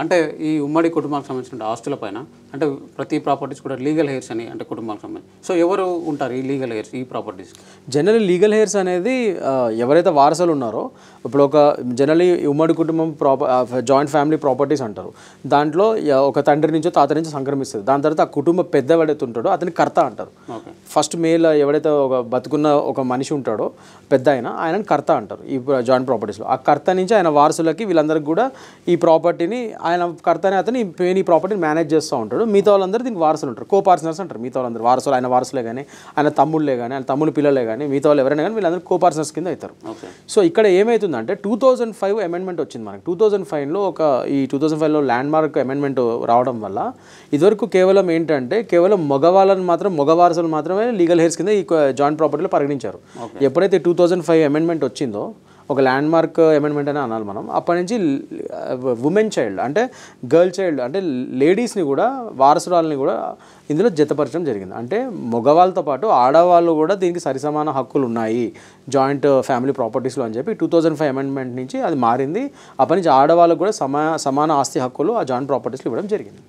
అంటే ఈ ఉమ్మడి కుటుంబానికి సంబంధించిన ఆస్తుల పైన అంటే ప్రతి ప్రాపర్టీస్ కూడా లీగల్ హెయిర్స్ అని అంటే కుటుంబానికి సంబంధించి సో ఎవరు ఉంటారు ఈ లీగల్ హెయిర్స్ ఈ ప్రాపర్టీస్? జనరల్లీ లీగల్ హెయిర్స్ అనేది ఎవరైతే వారసులు ఉన్నారో ఇప్పుడు ఒక జనరల్లీ ఉమ్మడి కుటుంబం జాయింట్ ఫ్యామిలీ ప్రాపర్టీస్ అంటారు. దాంట్లో ఒక తండ్రి నుంచో తాత నుంచో సంక్రమిస్తుంది. దాని తర్వాత ఆ కుటుంబ పెద్ద ఎవడైతే ఉంటాడో అతని కర్త అంటారు. ఫస్ట్ మేల్ ఎవడైతే ఒక బతుకున్న ఒక మనిషి ఉంటాడో పెద్ద ఆయనని కర్త అంటారు ఈ జాయింట్ ప్రాపర్టీస్లో. ఆ కర్త నుంచి ఆయన వారసులకి వీళ్ళందరికీ కూడా ఈ ప్రాపర్టీని ఆయన కర్తనే అతని ఈ ప్రాపర్టీని మేనేజ్ చేస్తూ ఉంటాడు. మిగతా వాళ్ళందరూ దీనికి వారసులు ఉంటారు, కో పార్ట్నర్స్ అంటారు. మిగతా వాళ్ళందరూ వారసులు, ఆయన వారసులే కానీ ఆయన తమ్ముళ్ళే కానీ ఆయన తమ్ముళ్ళ పిల్లలే కానీ మిగతా వాళ్ళు ఎవరైనా కానీ వీళ్ళందరూ కో పార్ట్నర్స్ కింద అవుతారు. సో ఇక్కడ ఏమవుతుందంటే 2005 అమెండ్మెంట్ వచ్చింది మనకి. 2005లో ఈ 2005లో ల్యాండ్ మార్క్ అమెండ్మెంట్ రావడం వల్ల ఇదివరకు కేవలం ఏంటంటే కేవలం మగవాళ్ళని మాత్రం మగ వారసులు మాత్రమే లీగల్ హెయిర్స్ కింద ఈ జాయింట్ ప్రాపర్టీలో పరిగణించారు. ఎప్పుడైతే 2005 అమెండ్మెంట్ వచ్చిందో ఒక ల్యాండ్ మార్క్ అమెండ్మెంట్ అని అనాలి మనం. అప్పటి నుంచి ఉమెన్ చైల్డ్ అంటే గర్ల్ చైల్డ్ అంటే లేడీస్ని కూడా వారసురాలని కూడా ఇందులో జతపరచడం జరిగింది. అంటే మగవాళ్ళతో పాటు ఆడవాళ్ళు కూడా దీనికి సరిసమాన హక్కులు ఉన్నాయి జాయింట్ ఫ్యామిలీ ప్రాపర్టీస్లో అని చెప్పి 2005 అమెండ్మెంట్ నుంచి అది మారింది. అప్పటి నుంచి ఆడవాళ్ళకు కూడా సమాన ఆస్తి హక్కులు ఆ జాయింట్ ప్రాపర్టీస్లో ఇవ్వడం జరిగింది.